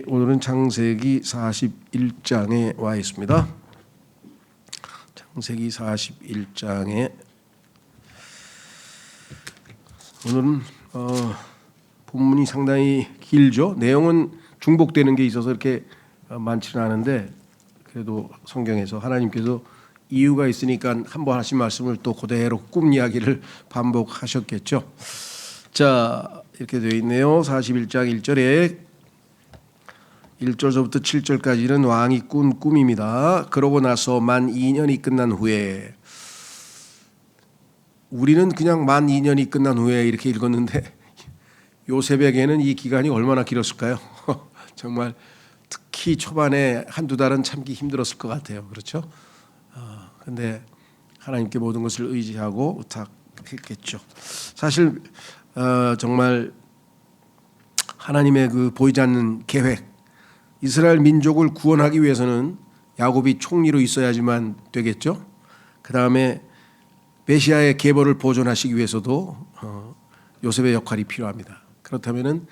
오늘은 창세기 41장에 와 있습니다. 창세기 41장에 오늘은 본문이 상당히 길죠. 내용은 중복되는 게 있어서 이렇게 많지는 않은데 그래도 성경에서 하나님께서 이유가 있으니까 한 번 하신 말씀을 또 그대로 꿈 이야기를 반복하셨겠죠. 자, 이렇게 되어 있네요. 41장 1절에 1절서부터 7절까지는 왕이 꾼 꿈입니다. 그러고 나서 만 2년이 끝난 후에, 우리는 그냥 만 2년이 끝난 후에 이렇게 읽었는데 요셉에게는 이 기간이 얼마나 길었을까요? 정말 특히 초반에 한두 달은 참기 힘들었을 것 같아요. 그렇죠? 근데 하나님께 모든 것을 의지하고 부탁했겠죠. 사실 정말 하나님의 그 보이지 않는 계획, 이스라엘 민족을 구원하기 위해서는 야곱이 총리로 있어야지만 되겠죠. 그 다음에 메시아의 계보를 보존하시기 위해서도 요셉의 역할이 필요합니다. 그렇다면은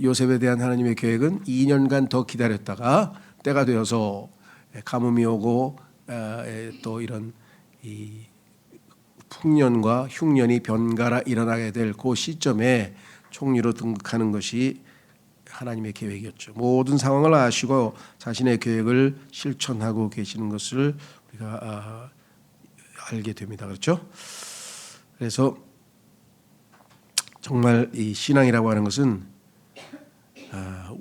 요셉에 대한 하나님의 계획은 2년간 더 기다렸다가 때가 되어서 가뭄이 오고 또 이런 이 풍년과 흉년이 번갈아 일어나게 될 그 시점에 총리로 등극하는 것이 하나님의 계획이었죠. 모든 상황을 아시고 자신의 계획을 실천하고 계시는 것을 우리가 알게 됩니다. 그렇죠? 그래서 정말 이 신앙이라고 하는 것은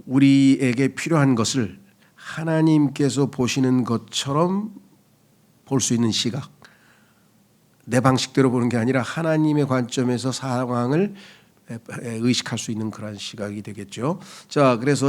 우리에게 필요한 것을 하나님께서 보시는 것처럼 볼 수 있는 시각, 내 방식대로 보는 게 아니라 하나님의 관점에서 상황을 의식할 수 있는 그런 시각이 되겠죠. 자, 그래서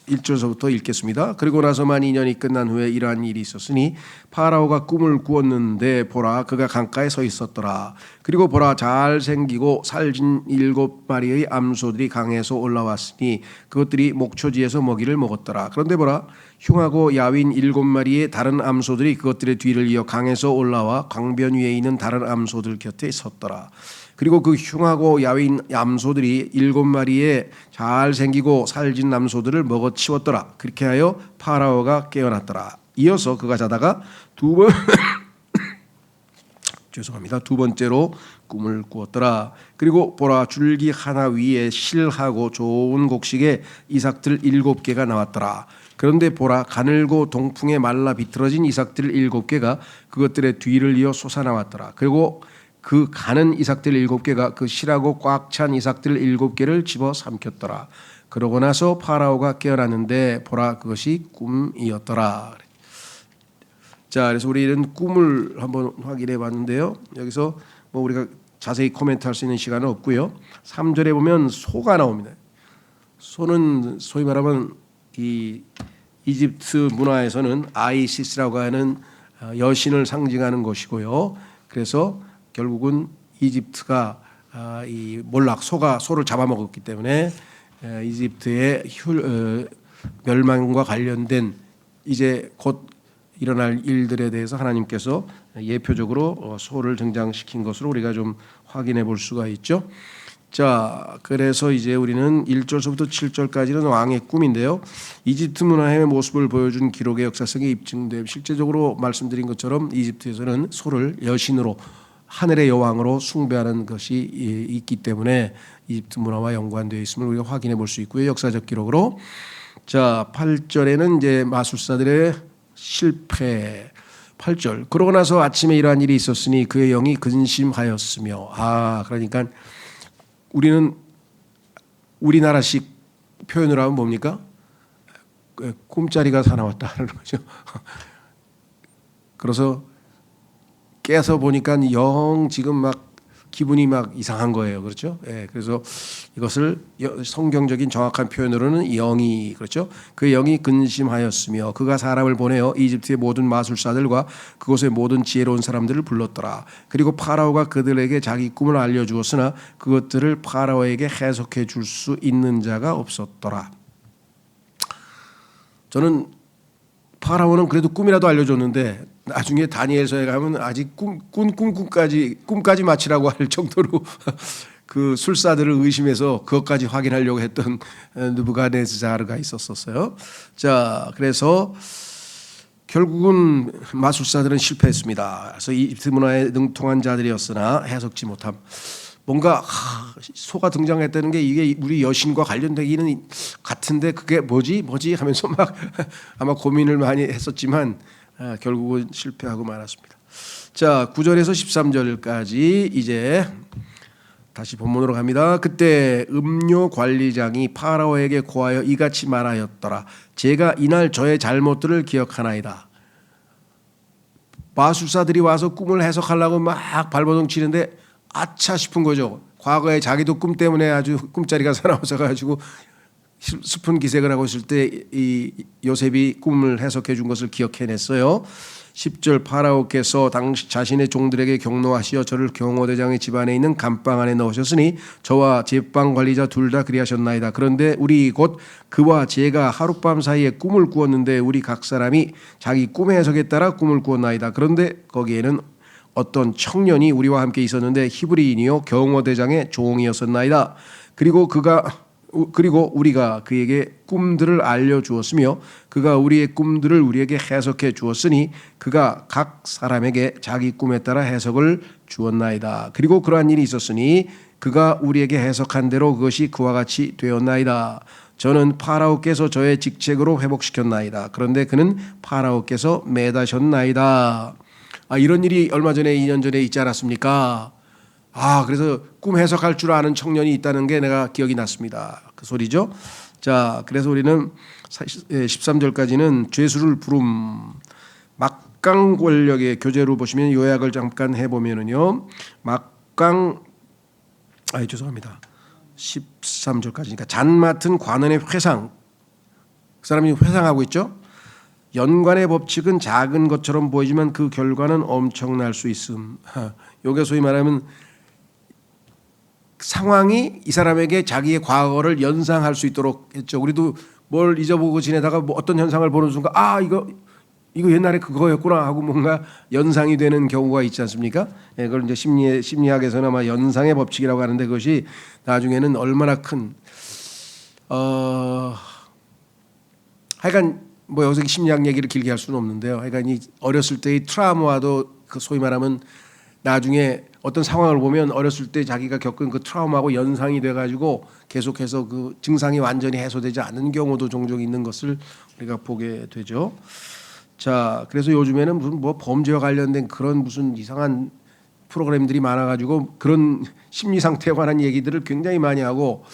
1절서부터 읽겠습니다. 그리고 나서 만 2년이 끝난 후에 이러한 일이 있었으니 파라오가 꿈을 꾸었는데 보라, 그가 강가에 서 있었더라. 그리고 보라, 잘생기고 살진 7마리의 암소들이 강에서 올라왔으니 그것들이 목초지에서 먹이를 먹었더라. 그런데 보라, 흉하고 야윈 7마리의 다른 암소들이 그것들의 뒤를 이어 강에서 올라와 강변 위에 있는 다른 암소들 곁에 섰더라. 그리고 그 흉하고 야윈 암소들이 7마리의 잘생기고 살진 암소들을 먹어치웠더라. 그렇게 하여 파라오가 깨어났더라. 이어서 그가 자다가 두 번째로 꿈을 꾸었더라. 그리고 보라, 줄기 하나 위에 실하고 좋은 곡식의 이삭들 7개가 나왔더라. 그런데 보라, 가늘고 동풍에 말라 비틀어진 이삭들 7개가 그것들의 뒤를 이어 솟아나왔더라. 그리고 그 가는 이삭들 7개가 그 실하고 꽉 찬 이삭들 7개를 집어 삼켰더라. 그러고 나서 파라오가 깨어났는데 보라, 그것이 꿈이었더라. 자, 그래서 우리는 꿈을 한번 확인해 봤는데요. 여기서 뭐 우리가 자세히 코멘트할 수 있는 시간은 없고요. 3절에 보면 소가 나옵니다. 소는 소위 말하면 이 이집트 문화에서는 아이시스라고 하는 여신을 상징하는 것이고요. 그래서 결국은 이집트가 이 몰락, 소를 잡아먹었기 때문에 이집트의 멸망과 관련된 이제 곧 일어날 일들에 대해서 하나님께서 예표적으로 소를 등장시킨 것으로 우리가 좀 확인해 볼 수가 있죠. 자, 그래서 이제 우리는 1절서부터 7절까지는 왕의 꿈인데요. 이집트 문화의 모습을 보여준 기록의 역사성이 입증돼 실제적으로 말씀드린 것처럼 이집트에서는 소를 여신으로, 하늘의 여왕으로 숭배하는 것이 있기 때문에 이집트 문화와 연관되어 있음을 우리가 확인해 볼 수 있고요. 역사적 기록으로. 자, 8절에는 이제 마술사들의 실패. 8절. 그러고 나서 아침에 이러한 일이 있었으니 그의 영이 근심하였으며. 그러니까 우리는 우리나라식 표현을 하면 뭡니까? 꿈자리가 사나웠다는 거죠. 그래서 깨서 보니까 영 지금 막 기분이 막 이상한 거예요. 그렇죠? 예, 그래서 이것을 성경적인 정확한 표현으로는 영이, 그렇죠? 그 영이 근심하였으며 그가 사람을 보내어 이집트의 모든 마술사들과 그곳의 모든 지혜로운 사람들을 불렀더라. 그리고 파라오가 그들에게 자기 꿈을 알려주었으나 그것들을 파라오에게 해석해 줄 수 있는 자가 없었더라. 저는 파라오는 그래도 꿈이라도 알려줬는데 나중에 다니엘서에 가면 아직 꿈까지 마치라고 할 정도로 그 술사들을 의심해서 그것까지 확인하려고 했던 느부갓네살가 있었어요. 자, 그래서 결국은 마술사들은 실패했습니다. 그래서 이집트 문화에 능통한 자들이었으나 해석지 못함. 뭔가 소가 등장했다는 게 이게 우리 여신과 관련되기는 같은데 그게 뭐지 하면서 막 아마 고민을 많이 했었지만 결국은 실패하고 말았습니다. 자, 9절에서 13절까지 이제 다시 본문으로 갑니다. 그때 음료 관리장이 파라오에게 고하여 이같이 말하였더라. 제가 이날 저의 잘못들을 기억하나이다. 마술사들이 와서 꿈을 해석하려고 막 발버둥 치는데 아차 싶은 거죠. 과거에 자기도 꿈 때문에 아주 꿈자리가 사나워서 가지고 슬픈 기색을 하고 있을 때 이 요셉이 꿈을 해석해 준 것을 기억해냈어요. 10절 파라오께서 당시 자신의 종들에게 경노하시어 저를 경호대장의 집안에 있는 감방 안에 넣으셨으니 저와 제방 관리자 둘 다 그리하셨나이다. 그런데 우리 곧 그와 제가 하룻밤 사이에 꿈을 꾸었는데 우리 각 사람이 자기 꿈의 해석에 따라 꿈을 꾸었나이다. 그런데 거기에는 어떤 청년이 우리와 함께 있었는데 히브리인이요 경호대장의 종이었었나이다. 그리고 우리가 그에게 꿈들을 알려주었으며 그가 우리의 꿈들을 우리에게 해석해 주었으니 그가 각 사람에게 자기 꿈에 따라 해석을 주었나이다. 그리고 그러한 일이 있었으니 그가 우리에게 해석한 대로 그것이 그와 같이 되었나이다. 저는 파라오께서 저의 직책으로 회복시켰나이다. 그런데 그는 파라오께서 매다셨나이다. 이런 일이 얼마 전에 2년 전에 있지 않았습니까? 그래서 꿈 해석할 줄 아는 청년이 있다는 게 내가 기억이 났습니다. 그 소리죠. 자, 그래서 우리는 13절까지는 죄수를 부름 막강 권력의 교재로 보시면 요약을 잠깐 해보면은요. 죄송합니다. 13절까지니까 잔 맡은 관원의 회상. 그 사람이 회상하고 있죠. 연관의 법칙은 작은 것처럼 보이지만 그 결과는 엄청날 수 있음. 요게 소위 말하면 상황이 이 사람에게 자기의 과거를 연상할 수 있도록 했죠. 우리도 뭘 잊어보고 지내다가 뭐 어떤 현상을 보는 순간 이거 옛날에 그거였구나 하고 뭔가 연상이 되는 경우가 있지 않습니까? 그걸 이제 심리학에서는 아마 연상의 법칙이라고 하는데 그것이 나중에는 얼마나 큰 하여간 뭐 여기서 심리학 얘기를 길게 할 수는 없는데요. 하여간 이 어렸을 때의 트라우마도 그 소위 말하면 나중에 어떤 상황을 보면 어렸을 때 자기가 겪은 그 트라우마하고 연상이 돼가지고 계속해서 그 증상이 완전히 해소되지 않는 경우도 종종 있는 것을 우리가 보게 되죠. 자, 그래서 요즘에는 무슨 뭐 범죄와 관련된 그런 무슨 이상한 프로그램들이 많아가지고 그런 심리 상태에 관한 얘기들을 굉장히 많이 하고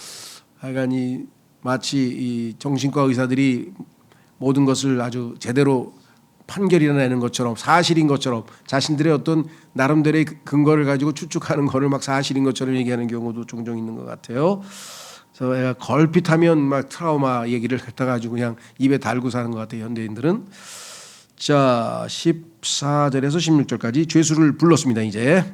하여간 마치 이 정신과 의사들이 모든 것을 아주 제대로 판결이 내는 것처럼 사실인 것처럼 자신들의 어떤 나름대로의 근거를 가지고 추측하는 거를 막 사실인 것처럼 얘기하는 경우도 종종 있는 것 같아요. 그래서 애가 걸핏하면 막 트라우마 얘기를 갖다 가지고 그냥 입에 달고 사는 것 같아요. 현대인들은. 자, 14절에서 16절까지 죄수를 불렀습니다. 이제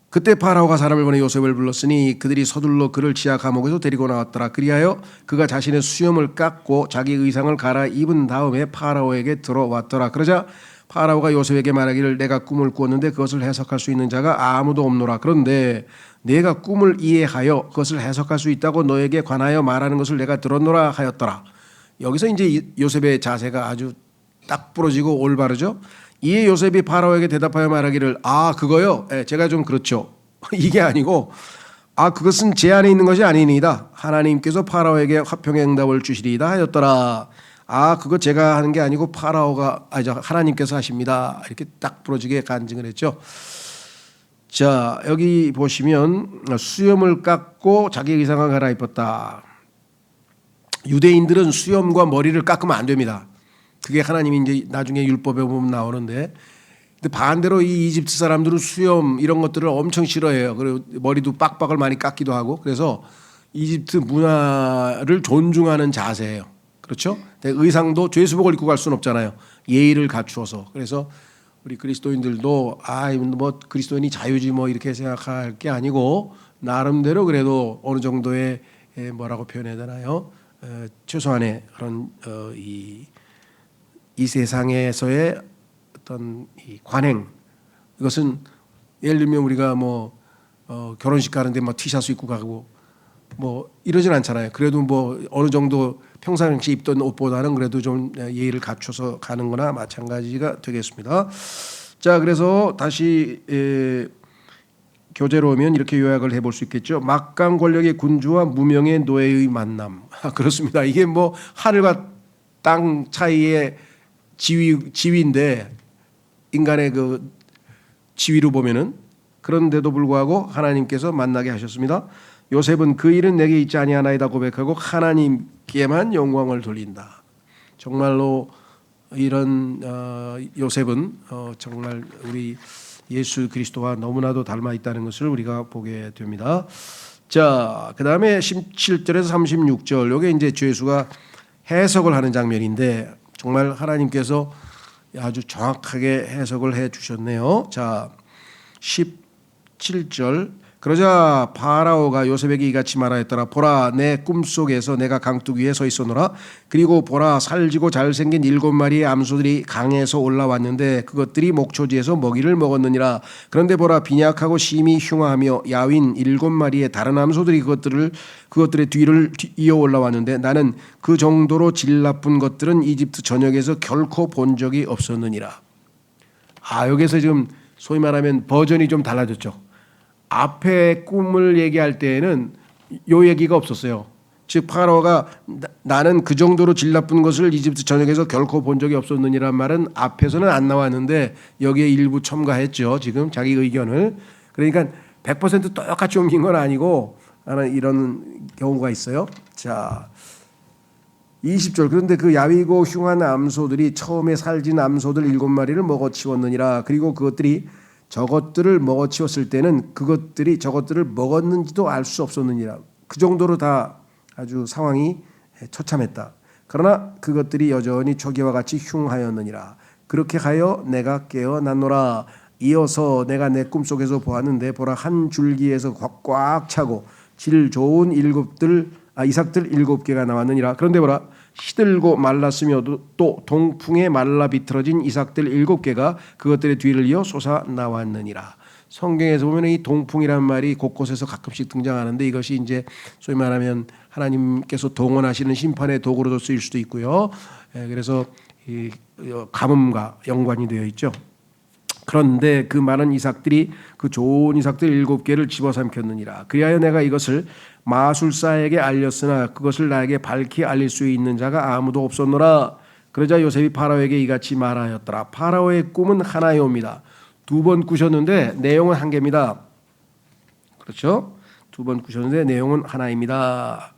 그때 파라오가 사람을 보내 요셉을 불렀으니 그들이 서둘러 그를 지하 감옥에서 데리고 나왔더라. 그리하여 그가 자신의 수염을 깎고 자기 의상을 갈아입은 다음에 파라오에게 들어왔더라. 그러자 파라오가 요셉에게 말하기를 내가 꿈을 꾸었는데 그것을 해석할 수 있는 자가 아무도 없노라. 그런데 내가 꿈을 이해하여 그것을 해석할 수 있다고 너에게 관하여 말하는 것을 내가 들었노라 하였더라. 여기서 이제 요셉의 자세가 아주 딱 부러지고 올바르죠. 이에 요셉이 파라오에게 대답하여 말하기를 그거요. 제가 좀 그렇죠. 이게 아니고 그것은 제 안에 있는 것이 아니니이다. 하나님께서 파라오에게 화평의 응답을 주시리이다 하였더라. 그거 제가 하는 게 아니고 하나님께서 하십니다. 이렇게 딱 부러지게 간증을 했죠. 자, 여기 보시면 수염을 깎고 자기 의상을 갈아입었다. 유대인들은 수염과 머리를 깎으면 안 됩니다. 그게 하나님이 이제 나중에 율법에 보면 나오는데, 근데 반대로 이 이집트 사람들은 수염 이런 것들을 엄청 싫어해요. 그리고 머리도 빡빡을 많이 깎기도 하고, 그래서 이집트 문화를 존중하는 자세예요. 그렇죠? 의상도 죄수복을 입고 갈 수는 없잖아요. 예의를 갖추어서. 그래서 우리 그리스도인들도 뭐 그리스도인이 자유지 뭐 이렇게 생각할 게 아니고 나름대로 그래도 어느 정도의 뭐라고 표현해야 되나요? 최소한의 그런 이 세상에서의 어떤 이 관행, 이것은 예를 들면 우리가 뭐 결혼식 가는데 막 티셔츠 입고 가고 뭐 이러진 않잖아요. 그래도 뭐 어느 정도 평상시 입던 옷보다는 그래도 좀 예의를 갖춰서 가는 거나 마찬가지가 되겠습니다. 자, 그래서 다시 교재로 오면 이렇게 요약을 해볼 수 있겠죠. 막강 권력의 군주와 무명의 노예의 만남. 그렇습니다. 이게 뭐 하늘과 땅 차이의 지위인데 인간의 그 지위로 보면은 그런데도 불구하고 하나님께서 만나게 하셨습니다. 요셉은 그 일은 내게 있지 아니하나이다 고백하고 하나님께만 영광을 돌린다. 정말로 이런 요셉은 정말 우리 예수 그리스도와 너무나도 닮아 있다는 것을 우리가 보게 됩니다. 자, 그 다음에 17절에서 36절, 이게 이제 죄수가 해석을 하는 장면인데 정말 하나님께서 아주 정확하게 해석을 해 주셨네요. 자, 17절, 그러자 파라오가 요셉에게 이같이 말하였더라. 보라, 내 꿈속에서 내가 강둑 위에 서 있었노라. 그리고 보라, 살지고 잘생긴 7마리의 암소들이 강에서 올라왔는데 그것들이 목초지에서 먹이를 먹었느니라. 그런데 보라, 빈약하고 심히 흉하며 야윈 7마리의 다른 암소들이 그것들의 뒤를 이어 올라왔는데 나는 그 정도로 질 나쁜 것들은 이집트 전역에서 결코 본 적이 없었느니라. 여기서 지금 소위 말하면 버전이 좀 달라졌죠. 앞에 꿈을 얘기할 때에는 요 얘기가 없었어요. 즉 파라오가 나는 그 정도로 질 나쁜 것을 이집트 전역에서 결코 본 적이 없었느니란 말은 앞에서는 안 나왔는데 여기에 일부 첨가했죠. 지금 자기 의견을. 그러니까 100% 똑같이 옮긴 건 아니고 이런 경우가 있어요. 자, 20절, 그런데 그 야위고 흉한 암소들이 처음에 살진 암소들 7마리를 먹어치웠느니라. 그리고 그것들이 저것들을 먹어치웠을 때는 그것들이 저것들을 먹었는지도 알 수 없었느니라. 그 정도로 다 아주 상황이 처참했다. 그러나 그것들이 여전히 초기와 같이 흉하였느니라. 그렇게 하여 내가 깨어났노라. 이어서 내가 내 꿈속에서 보았는데 보라, 한 줄기에서 꽉 차고 질 좋은 이삭들 7개가 나왔느니라. 그런데 보라, 시들고 말랐으며 또 동풍에 말라 비틀어진 이삭들 7개가 그것들의 뒤를 이어 솟아 나왔느니라. 성경에서 보면 이 동풍이란 말이 곳곳에서 가끔씩 등장하는데 이것이 이제 소위 말하면 하나님께서 동원하시는 심판의 도구로도 쓰일 수도 있고요. 그래서 이 가뭄과 연관이 되어 있죠. 그런데 그 많은 이삭들이 그 좋은 이삭들 7개를 집어삼켰느니라. 그리하여 내가 이것을 마술사에게 알렸으나 그것을 나에게 밝히 알릴 수 있는 자가 아무도 없었노라. 그러자 요셉이 파라오에게 이같이 말하였더라. 파라오의 꿈은 하나이옵니다. 2번 꾸셨는데 내용은 한 개입니다. 그렇죠? 2번 꾸셨는데 내용은 하나입니다.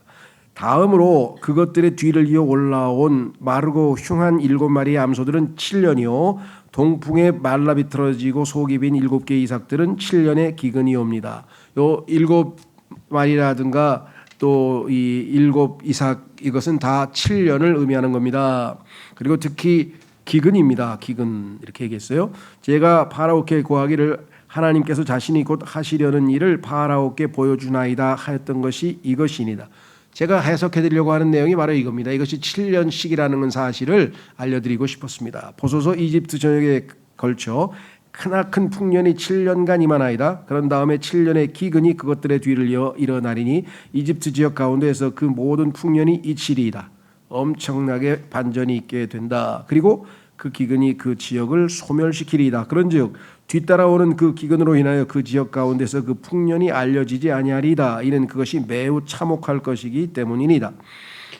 다음으로 그것들의 뒤를 이어 올라온 마르고 흉한 7마리의 암소들은 7년이요 동풍에 말라 비틀어지고 속이 빈 7개의 이삭들은 7년의 기근이옵니다. 요 7마리라든가 또 이 7 이삭, 이것은 다 7년을 의미하는 겁니다. 그리고 특히 기근입니다. 기근, 이렇게 얘기했어요. 제가 파라오께 고하기를 하나님께서 자신이 곧 하시려는 일을 파라오께 보여주나이다 하였던 것이 이것이니이다. 제가 해석해드리려고 하는 내용이 바로 이겁니다. 이것이 7년씩이라는 사실을 알려드리고 싶었습니다. 보소서 이집트 전역에 걸쳐 크나큰 풍년이 7년간 임하나이다. 그런 다음에 7년의 기근이 그것들의 뒤를 이어 일어나리니 이집트 지역 가운데에서 그 모든 풍년이 이치리이다. 엄청나게 반전이 있게 된다. 그리고 그 기근이 그 지역을 소멸시키리이다. 그런즉 뒤따라오는 그 기근으로 인하여 그 지역 가운데서 그 풍년이 알려지지 아니하리이다. 이는 그것이 매우 참혹할 것이기 때문이니다.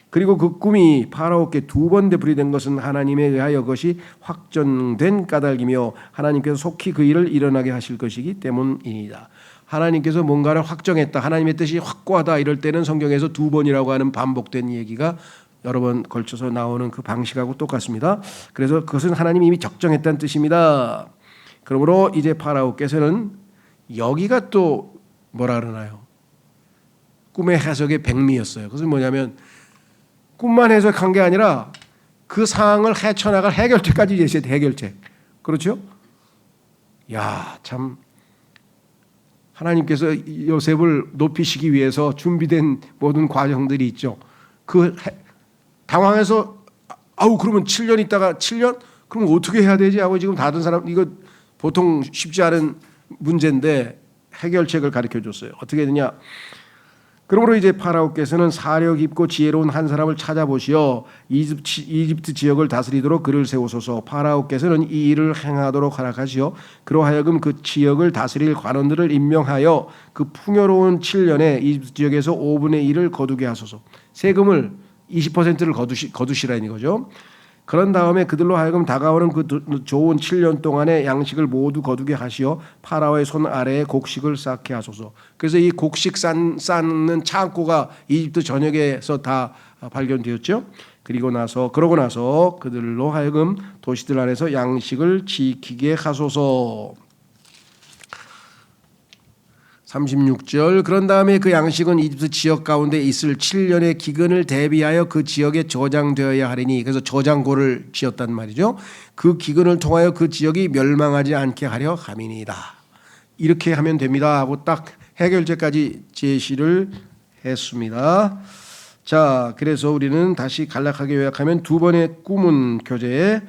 그리고 그 꿈이 파라오께 2번 되풀이된 것은 하나님에 의하여 그것이 확정된 까닭이며 하나님께서 속히 그 일을 일어나게 하실 것이기 때문이니다. 하나님께서 뭔가를 확정했다, 하나님의 뜻이 확고하다 이럴 때는 성경에서 2번이라고 하는 반복된 얘기가 여러 번 걸쳐서 나오는 그 방식하고 똑같습니다. 그래서 그것은 하나님이 이미 적정했다는 뜻입니다. 그러므로 이제 파라오께서는 여기가 또 뭐라 그러나요? 꿈의 해석의 백미였어요. 그것은 뭐냐면 꿈만 해석한 게 아니라 그 상황을 헤쳐나갈 해결책까지 제시했대. 해결책. 그렇죠? 야, 참 하나님께서 요셉을 높이시기 위해서 준비된 모든 과정들이 있죠. 그 당황해서 그러면 7년 있다가 7년? 그럼 어떻게 해야 되지? 하고 지금 다른 사람, 이거 보통 쉽지 않은 문제인데 해결책을 가르쳐 줬어요. 어떻게 되냐? 그러므로 이제 파라오께서는 사려 깊고 지혜로운 한 사람을 찾아보시어 이집트 지역을 다스리도록 그를 세우소서. 파라오께서는 이 일을 행하도록 허락하시어 그로 하여금 그 지역을 다스릴 관원들을 임명하여 그 풍요로운 7년에 이집트 지역에서 5분의 1을 거두게 하소서. 세금을 20%를 거두시라는 거죠. 그런 다음에 그들로 하여금 다가오는 그 좋은 7년 동안의 양식을 모두 거두게 하시어 파라오의 손 아래에 곡식을 쌓게 하소서. 그래서 이 곡식 쌓는 창고가 이집트 전역에서 다 발견되었죠. 그러고 나서 그들로 하여금 도시들 안에서 양식을 지키게 하소서. 36절 그런 다음에 그 양식은 이집트 지역 가운데 있을 7년의 기근을 대비하여 그 지역에 저장되어야 하리니, 그래서 저장고를 지었단 말이죠. 그 기근을 통하여 그 지역이 멸망하지 않게 하려 함이니이다. 이렇게 하면 됩니다 하고 딱 해결책까지 제시를 했습니다. 자, 그래서 우리는 다시 간략하게 요약하면 두 번의 꿈은 교재에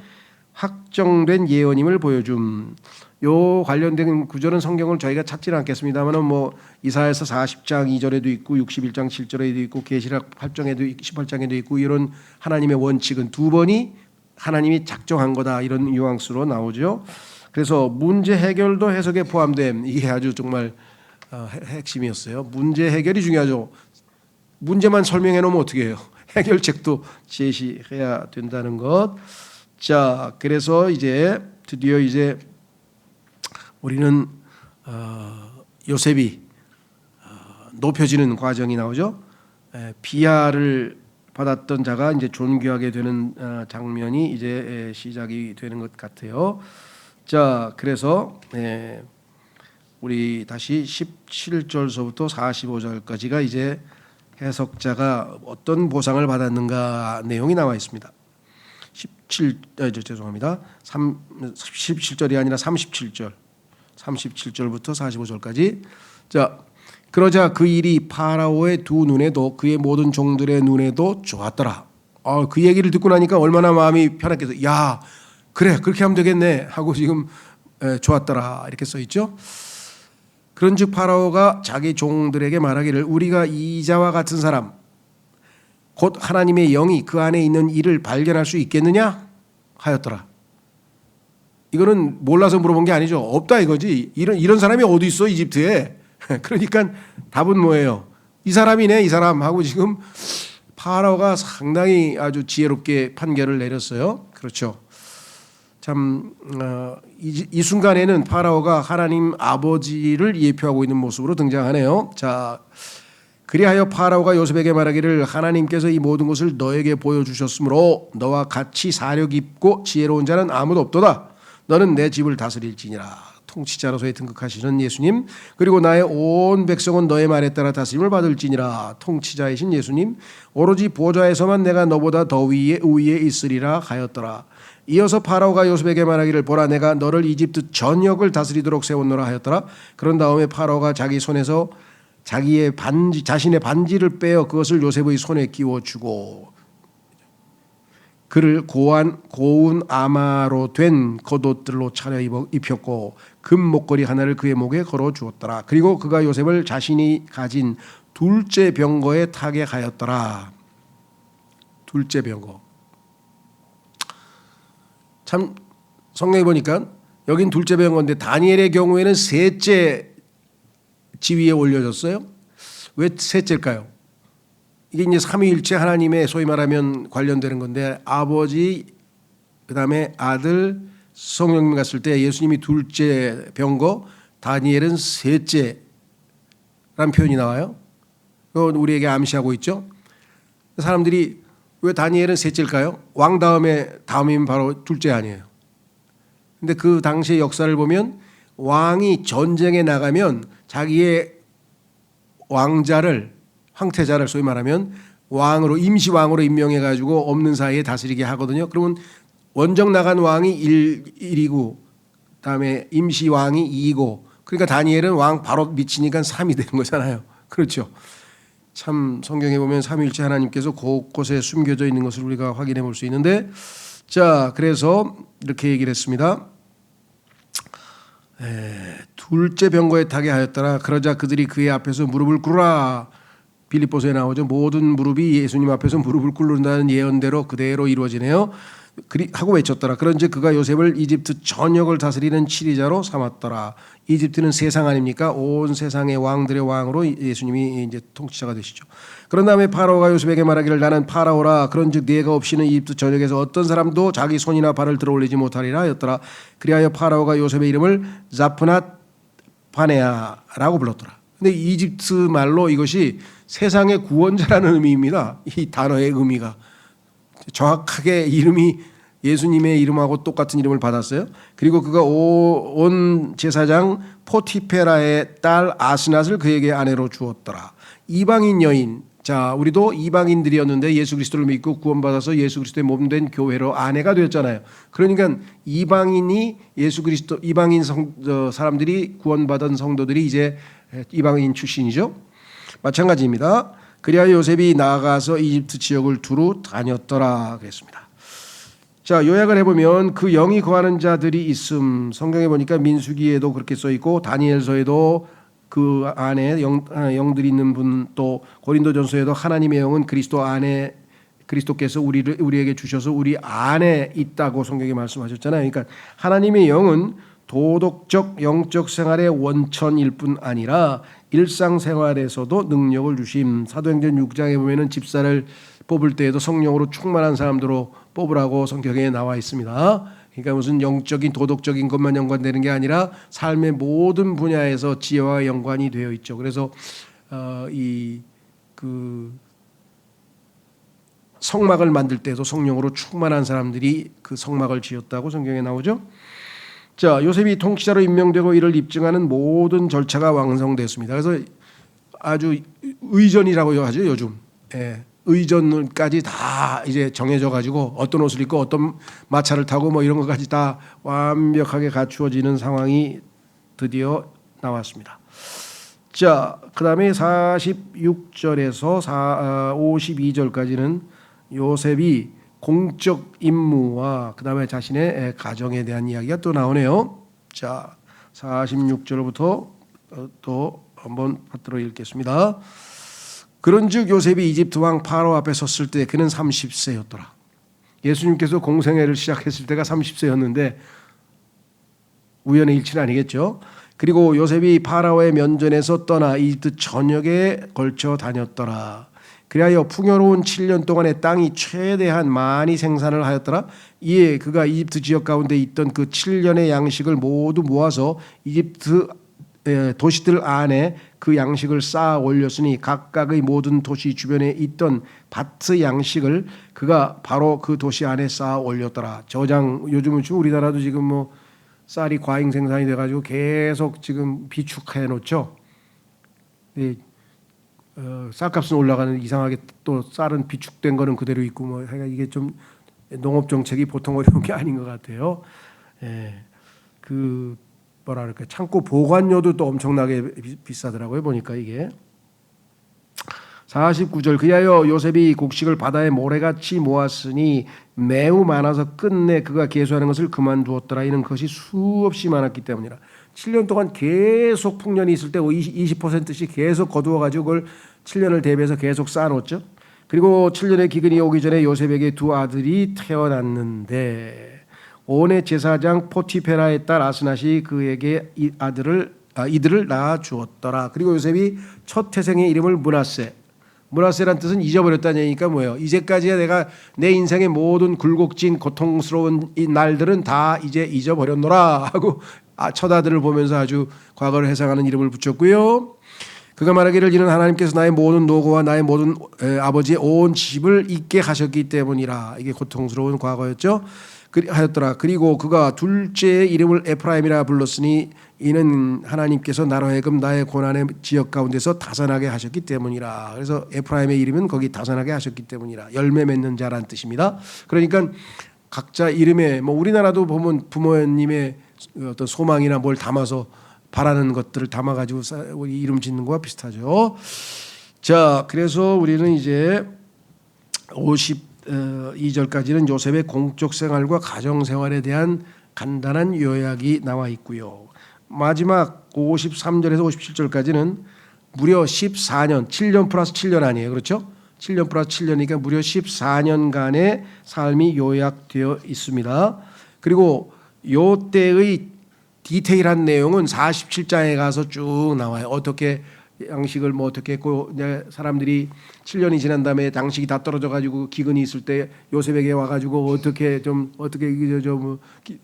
확정된 예언임을 보여줌. 요 관련된 구절은 성경을 저희가 찾지는 않겠습니다만은 뭐 이사야서 40장 2절에도 있고 61장 7절에도 있고 계시록 8장에도 18장에도 있고 이런 하나님의 원칙은 두 번이 하나님이 작정한 거다 이런 뉘앙스로 나오죠. 그래서 문제 해결도 해석에 포함됨. 이게 아주 정말 핵심이었어요. 문제 해결이 중요하죠. 문제만 설명해 놓으면 어떻게 해요? 해결책도 제시해야 된다는 것. 자, 그래서 이제 드디어 이제 우리는 요셉이 높여지는 과정이 나오죠. 비하를 받았던 자가 이제 존귀하게 되는 장면이 이제 시작이 되는 것 같아요. 자, 그래서 우리 다시 17절서부터 45절까지가 이제 해석자가 어떤 보상을 받았는가 내용이 나와 있습니다. 17절이 아니라 37절부터 45절까지. 자, 그러자 그 일이 파라오의 두 눈에도 그의 모든 종들의 눈에도 좋았더라. 그 얘기를 듣고 나니까 얼마나 마음이 편했겠어요. 야, 그래 그렇게 하면 되겠네 하고 지금 좋았더라 이렇게 써 있죠. 그런즉 파라오가 자기 종들에게 말하기를 우리가 이자와 같은 사람 곧 하나님의 영이 그 안에 있는 이를 발견할 수 있겠느냐 하였더라. 이거는 몰라서 물어본 게 아니죠. 없다 이거지. 이런 사람이 어디 있어 이집트에. 그러니까 답은 뭐예요? 이 사람이네 이 사람 하고 지금 파라오가 상당히 아주 지혜롭게 판결을 내렸어요. 그렇죠. 참 이 순간에는 파라오가 하나님 아버지를 예표하고 있는 모습으로 등장하네요. 자, 그리하여 파라오가 요셉에게 말하기를 하나님께서 이 모든 것을 너에게 보여주셨으므로 너와 같이 사려 깊고 지혜로운 자는 아무도 없도다. 너는 내 집을 다스릴지니라. 통치자로서의 등극하시는 예수님, 그리고 나의 온 백성은 너의 말에 따라 다스림을 받을지니라. 통치자이신 예수님, 오로지 보좌에서만 내가 너보다 더 위에 있으리라 하였더라. 이어서 파라오가 요셉에게 말하기를 보라 내가 너를 이집트 전역을 다스리도록 세웠노라 하였더라. 그런 다음에 파라오가 자기 손에서 자신의 반지를 빼어 그것을 요셉의 손에 끼워주고 그를 고운 아마로 된 겉옷들로 차려 입혔고 금 목걸이 하나를 그의 목에 걸어 주었더라. 그리고 그가 요셉을 자신이 가진 둘째 병거에 타게 하였더라. 둘째 병거. 참 성경에 보니까 여긴 둘째 병거인데 다니엘의 경우에는 셋째 지위에 올려졌어요. 왜 셋째일까요? 이게 이제 삼위일체 하나님의 소위 말하면 관련되는 건데 아버지 그다음에 아들 성령님 갔을 때 예수님이 둘째 병거 다니엘은 셋째라는 표현이 나와요. 그건 우리에게 암시하고 있죠. 사람들이 왜 다니엘은 셋째일까요? 왕 다음이면 바로 둘째 아니에요. 근데 그 당시의 역사를 보면 왕이 전쟁에 나가면 자기의 황태자를 소위 말하면 임시 왕으로 임명해 가지고 없는 사이에 다스리게 하거든요. 그러면 원정 나간 왕이 1이고 그다음에 임시 왕이 2이고 그러니까 다니엘은 왕 바로 미치니까 3이 되는 거잖아요. 그렇죠. 참 성경에 보면 삼위일체 하나님께서 곳곳에 숨겨져 있는 것을 우리가 확인해 볼 수 있는데, 자, 그래서 이렇게 얘기를 했습니다. 둘째 병거에 타게 하였더라. 그러자 그들이 그의 앞에서 무릎을 꿇으라. 빌립보서에 나오죠. 모든 무릎이 예수님 앞에서 무릎을 꿇는다는 예언대로 그대로 이루어지네요. 하고 외쳤더라. 그런즉 그가 요셉을 이집트 전역을 다스리는 치리자로 삼았더라. 이집트는 세상 아닙니까? 온 세상의 왕들의 왕으로 예수님이 이제 통치자가 되시죠. 그런 다음에 파라오가 요셉에게 말하기를 나는 파라오라. 그런즉 네가 없이는 이집트 전역에서 어떤 사람도 자기 손이나 발을 들어올리지 못하리라 하였더라. 그리하여 파라오가 요셉의 이름을 자프낫 파네아라고 불렀더라. 근데 이집트 말로 이것이 세상의 구원자라는 의미입니다. 이 단어의 의미가 정확하게 이름이 예수님의 이름하고 똑같은 이름을 받았어요. 그리고 그가 온 제사장 포티페라의 딸 아스낫을 그에게 아내로 주었더라. 이방인 여인. 자, 우리도 이방인들이었는데 예수 그리스도를 믿고 구원받아서 예수 그리스도의 몸된 교회로 아내가 되었잖아요. 그러니까 이방인이 예수 그리스도 이방인 사람들이 구원받은 성도들이 이제 이방인 출신이죠. 마찬가지입니다. 그리하여 요셉이 나아가서 이집트 지역을 두루 다녔더라 그랬습니다. 자, 요약을 해보면 그 영이 거하는 자들이 있음. 성경에 보니까 민수기에도 그렇게 써 있고 다니엘서에도 그 안에 영들이 있는 분, 또 고린도전서에도 하나님의 영은 그리스도 안에 그리스도께서 우리에게 주셔서 우리 안에 있다고 성경에 말씀하셨잖아요. 그러니까 하나님의 영은 도덕적 영적 생활의 원천일 뿐 아니라 일상생활에서도 능력을 주심. 사도행전 6장에 보면은 집사를 뽑을 때에도 성령으로 충만한 사람들로 뽑으라고 성경에 나와 있습니다. 그러니까 무슨 영적인 도덕적인 것만 연관되는 게 아니라 삶의 모든 분야에서 지혜와 연관이 되어 있죠. 그래서 성막을 만들 때도 성령으로 충만한 사람들이 그 성막을 지었다고 성경에 나오죠. 자, 요셉이 통치자로 임명되고 이를 입증하는 모든 절차가 완성됐습니다. 그래서 아주 의전이라고 하죠, 요즘. 의전까지 다 이제 정해져 가지고 어떤 옷을 입고 어떤 마차를 타고 뭐 이런 것까지 다 완벽하게 갖추어지는 상황이 드디어 나왔습니다. 자, 그다음에 46절에서 52절까지는 요셉이 공적 임무와 그다음에 자신의 가정에 대한 이야기가 또 나오네요. 자, 46절부터 또 한번 받들어 읽겠습니다. 그런즉 요셉이 이집트 왕 파라오 앞에 섰을 때 그는 30세였더라. 예수님께서 공생애를 시작했을 때가 30세였는데 우연의 일치는 아니겠죠. 그리고 요셉이 파라오의 면전에서 떠나 이집트 전역에 걸쳐 다녔더라. 그리하여 풍요로운 7년 동안의 땅이 최대한 많이 생산을 하였더라. 이에 그가 이집트 지역 가운데 있던 그 7년의 양식을 모두 모아서 이집트 도시들 안에 그 양식을 쌓아 올렸으니 각각의 모든 도시 주변에 있던 밭의 양식을 그가 바로 그 도시 안에 쌓아 올렸더라. 저장 요즘은 우리나라도 지금 뭐 쌀이 과잉 생산이 돼가지고 계속 지금 비축해 놓죠. 쌀값은 올라가는 이상하게 또 쌀은 비축된 거는 그대로 있고 뭐 이게 좀 농업 정책이 보통 어려운 게 아닌 것 같아요. 그 뭐라 그럴까 창고 보관료도 또 엄청나게 비싸더라고요. 보니까 이게 49절 그리하여 요셉이 곡식을 바다에 모래같이 모았으니 매우 많아서 끝내 그가 계수하는 것을 그만두었더라. 이는 그것이 수없이 많았기 때문이라. 7년 동안 계속 풍년이 있을 때 20%씩 계속 거두어가지고 그걸 7년을 대비해서 계속 쌓아놓았죠. 그리고 7년의 기근이 오기 전에 요셉에게 두 아들이 태어났는데 온의 제사장 포티페라의 딸 아스낫이 그에게 이들을 낳아 주었더라. 그리고 요셉이 첫 태생의 이름을 므낫세란 뜻은 잊어버렸다는 얘기니까 뭐예요? 이제까지야 내가 내 인생의 모든 굴곡진 고통스러운 이 날들은 다 이제 잊어버렸노라 하고 첫 아들을 보면서 아주 과거를 회상하는 이름을 붙였고요. 그가 말하기를 이는 하나님께서 나의 모든 노고와 나의 모든 아버지의 온 집을 잊게 하셨기 때문이라. 이게 고통스러운 과거였죠. 하였더라. 그리고 그가 둘째의 이름을 에프라임이라 불렀으니 이는 하나님께서 나로 하여금 나의 고난의 지역 가운데서 다산하게 하셨기 때문이라. 그래서 에프라임의 이름은 거기 다산하게 하셨기 때문이라. 열매 맺는 자란 뜻입니다. 그러니까 각자 이름에 뭐 우리나라도 보면 부모님의 어떤 소망이나 뭘 담아서 바라는 것들을 담아가지고 이름 짓는 거와 비슷하죠. 자, 그래서 우리는 이제 52절까지는 요셉의 공적 생활과 가정 생활에 대한 간단한 요약이 나와 있고요. 마지막 53절에서 57절까지는 무려 14년, 7년 플러스 7년 아니에요. 그렇죠? 7년 플러스 7년이니까 무려 14년간의 삶이 요약되어 있습니다. 그리고 요 때의 디테일한 내용은 47장에 가서 쭉 나와요. 어떻게 양식을 뭐 어떻게 했고, 이제 사람들이 7년이 지난 다음에 양식이 다 떨어져 가지고 기근이 있을 때 요셉에게 와 가지고 어떻게 뭐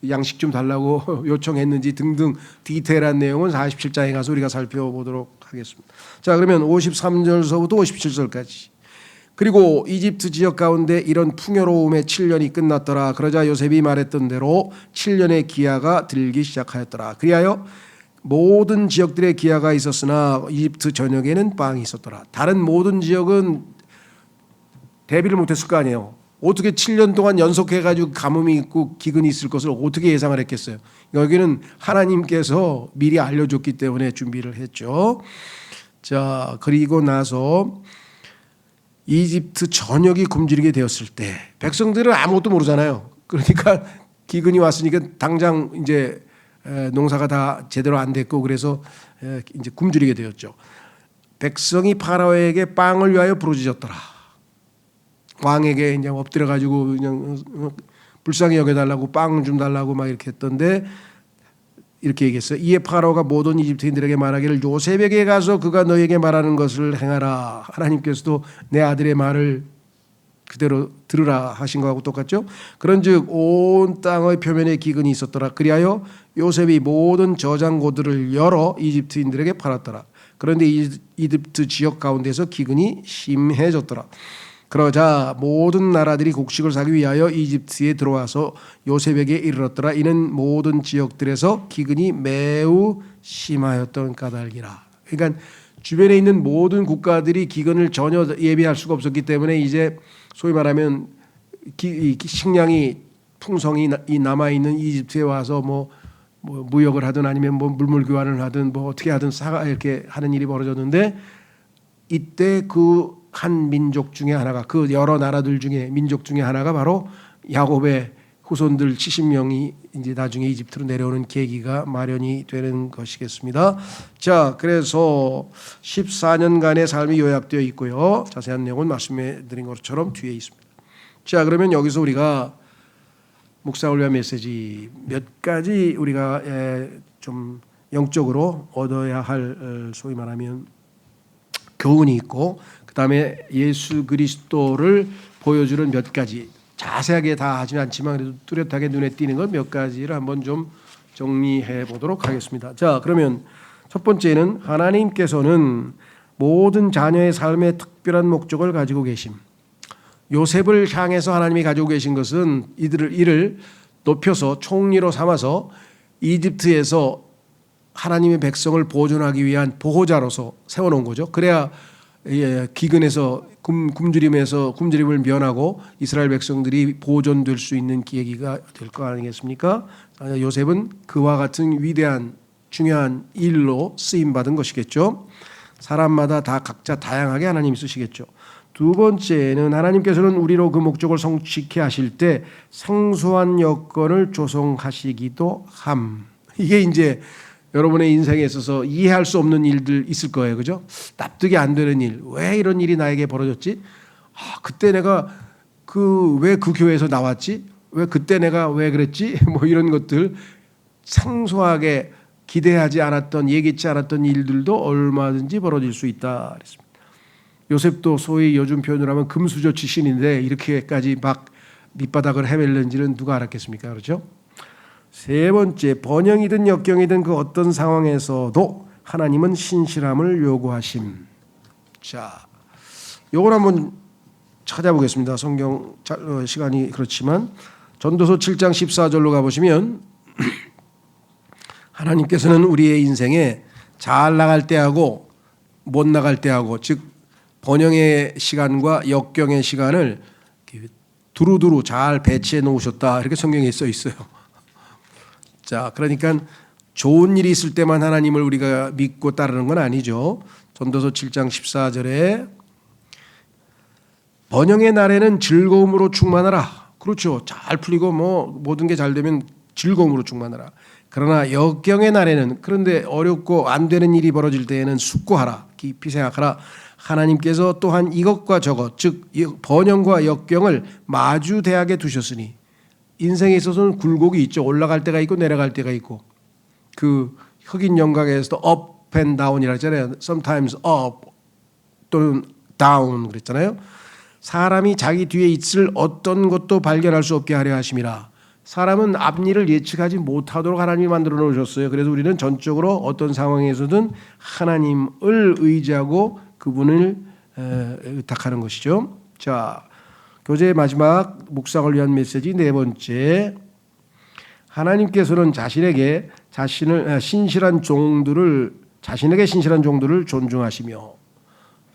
양식 좀 달라고 요청했는지 등등 디테일한 내용은 47장에 가서 우리가 살펴보도록 하겠습니다. 자, 그러면 53절서부터 57절까지. 그리고 이집트 지역 가운데 이런 풍요로움의 7년이 끝났더라. 그러자 요셉이 말했던 대로 7년의 기아가 들기 시작하였더라. 그리하여 모든 지역들의 기아가 있었으나 이집트 전역에는 빵이 있었더라. 다른 모든 지역은 대비를 못했을 거 아니에요. 어떻게 7년 동안 연속해가지고 가뭄이 있고 기근이 있을 것을 어떻게 예상을 했겠어요. 여기는 하나님께서 미리 알려줬기 때문에 준비를 했죠. 자, 그리고 나서 이집트 전역이 굶주리게 되었을 때 백성들은 아무것도 모르잖아요. 그러니까 기근이 왔으니까 당장 이제 농사가 다 제대로 안 됐고 그래서 이제 굶주리게 되었죠. 백성이 파라오에게 빵을 위하여 부르짖었더라. 왕에게 그냥 엎드려 가지고 그냥 불쌍히 여겨달라고 빵 좀 달라고 막 이렇게 했던데 이렇게 얘기했어요. 이에 파라오가 모든 이집트인들에게 말하기를 요셉에게 가서 그가 너에게 말하는 것을 행하라. 하나님께서도 내 아들의 말을 그대로 들으라 하신 거하고 똑같죠. 그런즉 온 땅의 표면에 기근이 있었더라. 그리하여 요셉이 모든 저장고들을 열어 이집트인들에게 팔았더라. 그런데 이집트 지역 가운데서 기근이 심해졌더라. 그러자 모든 나라들이 곡식을 사기 위하여 이집트에 들어와서 요셉에게 이르렀더라. 이는 모든 지역들에서 기근이 매우 심하였던 까닭이라. 그러니까 주변에 있는 모든 국가들이 기근을 전혀 예비할 수가 없었기 때문에 이제 소위 말하면 식량이 풍성이 남아있는 이집트에 와서 뭐 무역을 하든 아니면 뭐 물물 교환을 하든 뭐 어떻게 하든 이렇게 하는 일이 벌어졌는데 이때 그 한 민족 중에 하나가 그 여러 나라들 중에 민족 중에 하나가 바로 야곱의 후손들 70명이 이제 나중에 이집트로 내려오는 계기가 마련이 되는 것이겠습니다. 자, 그래서 14년간의 삶이 요약되어 있고요. 자세한 내용은 말씀해 드린 것처럼 뒤에 있습니다. 자, 그러면 여기서 우리가 묵상을 위한 메시지 몇 가지 우리가 좀 영적으로 얻어야 할 소위 말하면 교훈이 있고 그다음에 예수 그리스도를 보여주는 몇 가지 자세하게 다 하지는 않지만 그래도 뚜렷하게 눈에 띄는 것 몇 가지를 한번 좀 정리해 보도록 하겠습니다. 자, 그러면 첫 번째는 하나님께서는 모든 자녀의 삶에 특별한 목적을 가지고 계심. 요셉을 향해서 하나님이 가지고 계신 것은 이를 높여서 총리로 삼아서 이집트에서 하나님의 백성을 보존하기 위한 보호자로서 세워놓은 거죠. 그래야 기근에서 굶주림을 면하고 이스라엘 백성들이 보존될 수 있는 계기가 될 거 아니겠습니까? 요셉은 그와 같은 위대한 중요한 일로 쓰임받은 것이겠죠. 사람마다 다 각자 다양하게 하나님이 쓰시겠죠. 두 번째는 하나님께서는 우리로 그 목적을 성취케 하실 때 생소한 여건을 조성하시기도 함. 이게 이제 여러분의 인생에 있어서 이해할 수 없는 일들 있을 거예요. 그죠? 납득이 안 되는 일. 왜 이런 일이 나에게 벌어졌지? 그때 내가 왜 그 교회에서 나왔지? 왜 그때 내가 왜 그랬지? 뭐 이런 것들 생소하게 기대하지 않았던 예기치 않았던 일들도 얼마든지 벌어질 수 있다 그랬습니다. 요셉도 소위 요즘 표현으로 하면 금수저 출신인데 이렇게까지 막 밑바닥을 헤맬는지는 누가 알았겠습니까? 그렇죠? 세 번째, 번영이든 역경이든 그 어떤 상황에서도 하나님은 신실함을 요구하심. 자, 요걸 한번 찾아보겠습니다. 성경 시간이 그렇지만 전도서 7장 14절로 가보시면 하나님께서는 우리의 인생에 잘 나갈 때하고 못 나갈 때하고 즉 번영의 시간과 역경의 시간을 두루두루 잘 배치해 놓으셨다 이렇게 성경에 써 있어요. 자, 그러니까 좋은 일이 있을 때만 하나님을 우리가 믿고 따르는 건 아니죠. 전도서 7장 14절에 번영의 날에는 즐거움으로 충만하라. 그렇죠. 잘 풀리고 뭐 모든 게 잘 되면 즐거움으로 충만하라. 그러나 역경의 날에는, 그런데 어렵고 안 되는 일이 벌어질 때에는 숙고하라, 깊이 생각하라. 하나님께서 또한 이것과 저것, 즉 번영과 역경을 마주대하게 두셨으니, 인생에 있어서는 굴곡이 있죠. 올라갈 때가 있고 내려갈 때가 있고, 그 흑인 영각에서도 up and down이라고 했잖아요. sometimes up 또는 down 그랬잖아요. 사람이 자기 뒤에 있을 어떤 것도 발견할 수 없게 하려 하심이라. 사람은 앞일을 예측하지 못하도록 하나님이 만들어 놓으셨어요. 그래서 우리는 전적으로 어떤 상황에서든 하나님을 의지하고 그분을 의탁하는 것이죠. 자, 교제의 마지막 묵상을 위한 메시지 네 번째. 하나님께서는 자신에게 신실한 종들을 존중하시며,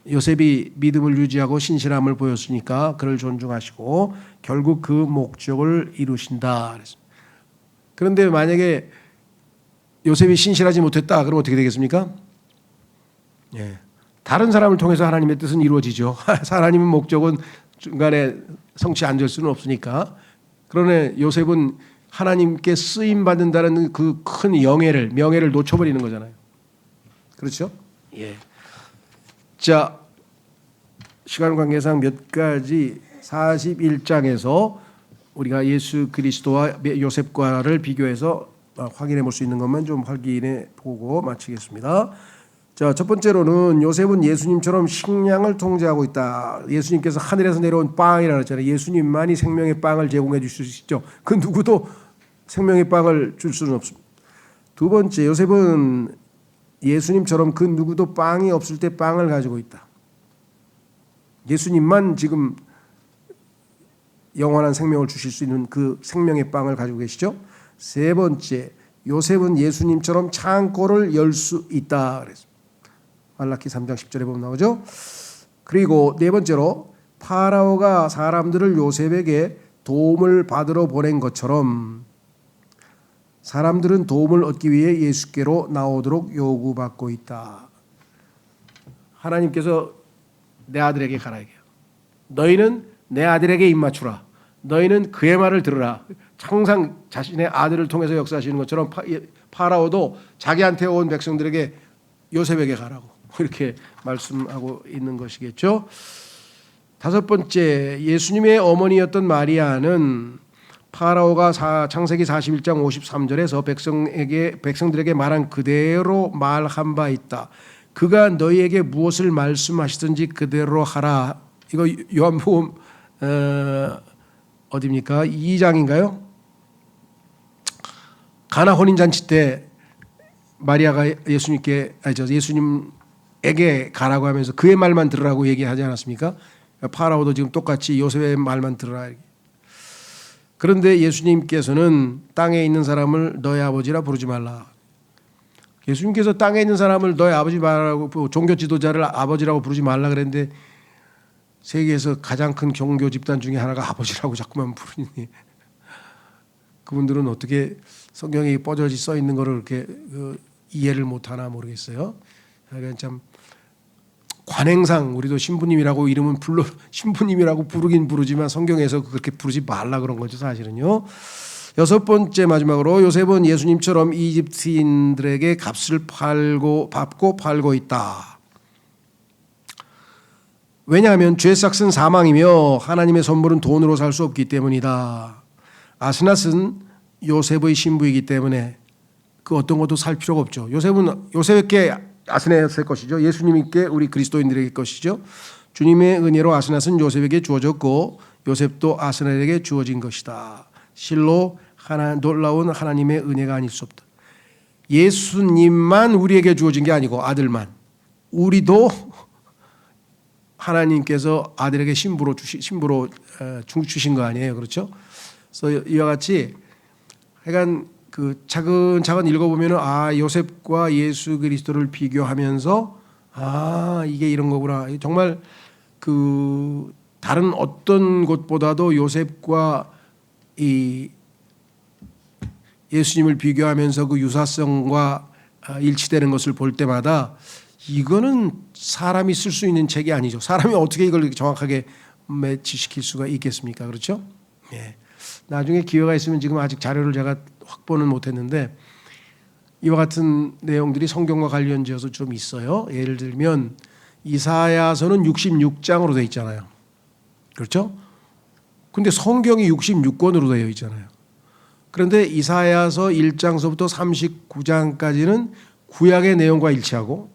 요셉이 믿음을 유지하고 신실함을 보였으니까 그를 존중하시고 결국 그 목적을 이루신다. 그런데 만약에 요셉이 신실하지 못했다, 그럼 어떻게 되겠습니까? 예. 다른 사람을 통해서 하나님의 뜻은 이루어지죠. 하나님의 목적은 중간에 성취 안 될 수는 없으니까. 그러나 요셉은 하나님께 쓰임 받는다는 그 큰 명예를 놓쳐버리는 거잖아요. 그렇죠? 예. 자, 시간 관계상 몇 가지 41장에서 우리가 예수 그리스도와 요셉과를 비교해서 확인해 볼 수 있는 것만 좀 확인해 보고 마치겠습니다. 자, 첫 번째로는 요셉은 예수님처럼 식량을 통제하고 있다. 예수님께서 하늘에서 내려온 빵이라고 했잖아요. 예수님만이 생명의 빵을 제공해 주실 수 있죠. 그 누구도 생명의 빵을 줄 수는 없습니다. 두 번째, 요셉은 예수님처럼 그 누구도 빵이 없을 때 빵을 가지고 있다. 예수님만 지금 영원한 생명을 주실 수 있는 그 생명의 빵을 가지고 계시죠. 세 번째, 요셉은 예수님처럼 창고를 열 수 있다 그랬습니다. 말라기 3장 10절에 보면 나오죠. 그리고 네 번째로, 파라오가 사람들을 요셉에게 도움을 받으러 보낸 것처럼 사람들은 도움을 얻기 위해 예수께로 나오도록 요구받고 있다. 하나님께서 내 아들에게 가라 얘기해요. 너희는 내 아들에게 입 맞추라. 너희는 그의 말을 들으라. 항상 자신의 아들을 통해서 역사하시는 것처럼 파라오도 자기한테 온 백성들에게 요셉에게 가라고 이렇게 말씀하고 있는 것이겠죠. 다섯 번째, 예수님의 어머니였던 마리아는 파라오가 창세기 41장 53절에서 백성들에게 말한 그대로 말한 바 있다. 그가 너희에게 무엇을 말씀하시든지 그대로 하라. 이거 요한복음 어디입니까? 2장인가요? 가나 혼인잔치 때 마리아가 예수님에게 가라고 하면서 그의 말만 들으라고 얘기하지 않았습니까? 파라오도 지금 똑같이 요셉의 말만 들으라. 그런데 예수님께서는 땅에 있는 사람을 너의 아버지라 부르지 말라. 예수님께서 땅에 있는 사람을 너의 아버지 말라고, 종교 지도자를 아버지라고 부르지 말라 그랬는데 세계에서 가장 큰 종교 집단 중에 하나가 아버지라고 자꾸만 부르니 그분들은 어떻게 성경에 뻗어지 써 있는 거를 이렇게 이해를 못하나 모르겠어요. 그러니까 참 관행상 우리도 신부님이라고 이름은 신부님이라고 부르긴 부르지만 성경에서 그렇게 부르지 말라 그런 거죠, 사실은요. 여섯 번째, 마지막으로, 요셉은 예수님처럼 이집트인들에게 값을 받고 팔고 있다. 왜냐하면 죄삭은 사망이며 하나님의 선물은 돈으로 살 수 없기 때문이다. 아스낫은 요셉의 신부이기 때문에 그 어떤 것도 살 필요가 없죠. 요셉은 요셉에게 아스낫의 것이죠. 예수님께 우리 그리스도인들에게 것이죠. 주님의 은혜로 아스낫은 요셉에게 주어졌고 요셉도 아스낫에게 주어진 것이다. 실로 놀라운 하나님의 은혜가 아닐 수 없다. 예수님만 우리에게 주어진 게 아니고 아들만, 우리도 하나님께서 아들에게 신부로 주신 거 아니에요, 그렇죠? 그래서 이와 같이 하여간 그 차근차근 읽어보면은 요셉과 예수 그리스도를 비교하면서 이게 이런 거구나. 정말 그 다른 어떤 것보다도 요셉과 이 예수님을 비교하면서 그 유사성과 일치되는 것을 볼 때마다 이거는 사람이 쓸 수 있는 책이 아니죠. 사람이 어떻게 이걸 정확하게 매치시킬 수가 있겠습니까? 그렇죠? 예. 나중에 기회가 있으면 지금 아직 자료를 제가 확보는 못했는데 이와 같은 내용들이 성경과 관련지어서 좀 있어요. 예를 들면 이사야서는 66장으로 되어 있잖아요. 그렇죠? 근데 성경이 66권으로 되어 있잖아요. 그런데 이사야서 1장서부터 39장까지는 구약의 내용과 일치하고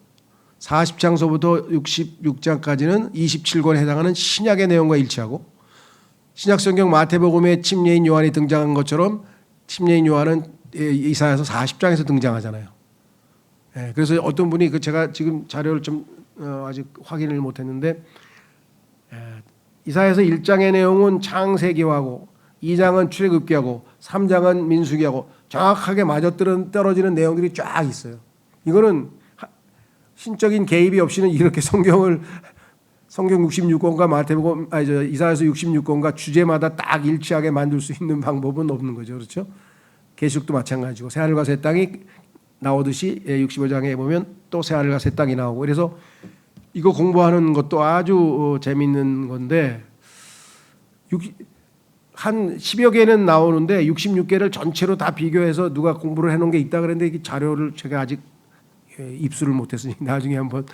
40장서부터 66장까지는 27권에 해당하는 신약의 내용과 일치하고 신약성경 마태복음에 침례인 요한이 등장한 것처럼 침례인 요한은 이사야서 40장에서 등장하잖아요. 그래서 어떤 분이 제가 지금 자료를 좀 아직 확인을 못했는데 이사야서 1장의 내용은 창세기하고 2장은 출애굽기하고 3장은 민수기하고 정확하게 맞아떨어지는 내용들이 쫙 있어요. 이거는 신적인 개입이 없이는 이렇게 성경 66권과 마태복음 이사야서 66권과 주제마다 딱 일치하게 만들 수 있는 방법은 없는 거죠. 그렇죠? 계시록도 마찬가지고 새하늘과 새 땅이 나오듯이 65장에 보면 또 새하늘과 새 땅이 나오고 그래서 이거 공부하는 것도 아주 재밌는 건데 한 10여 개는 나오는데 66개를 전체로 다 비교해서 누가 공부를 해놓은 게 있다 그랬는데 이 자료를 제가 아직 입수를 못했으니 나중에 한번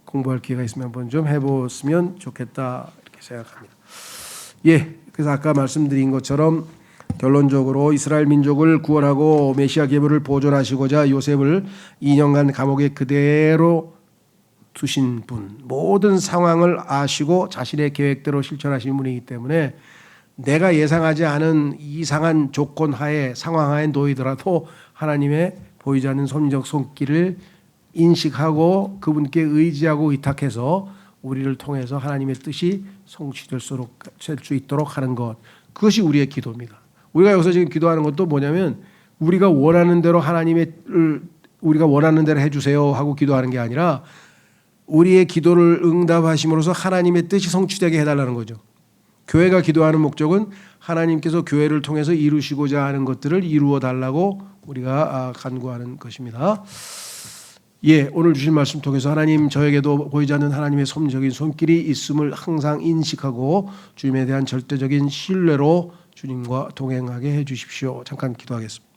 공부할 기회가 있으면 한번 좀 해보시면 좋겠다 이렇게 생각합니다. 그래서 아까 말씀드린 것처럼 결론적으로 이스라엘 민족을 구원하고 메시아 계보를 보존하시고자 요셉을 2년간 감옥에 그대로 두신 분, 모든 상황을 아시고 자신의 계획대로 실천하신 분이기 때문에 내가 예상하지 않은 이상한 조건 하에 상황 하에 놓이더라도 하나님의 보이지 않는 섭리적 손길을 인식하고 그분께 의지하고 의탁해서 우리를 통해서 하나님의 뜻이 성취될 수 있도록 하는 것, 그것이 우리의 기도입니다. 우리가 여기서 지금 기도하는 것도 뭐냐면 우리가 원하는 대로 우리가 원하는 대로 해주세요 하고 기도하는 게 아니라 우리의 기도를 응답하심으로써 하나님의 뜻이 성취되게 해달라는 거죠. 교회가 기도하는 목적은 하나님께서 교회를 통해서 이루시고자 하는 것들을 이루어 달라고 우리가 간구하는 것입니다. 오늘 주신 말씀 통해서 하나님 저에게도 보이지 않는 하나님의 섭리적인 손길이 있음을 항상 인식하고 주님에 대한 절대적인 신뢰로 주님과 동행하게 해 주십시오. 잠깐 기도하겠습니다.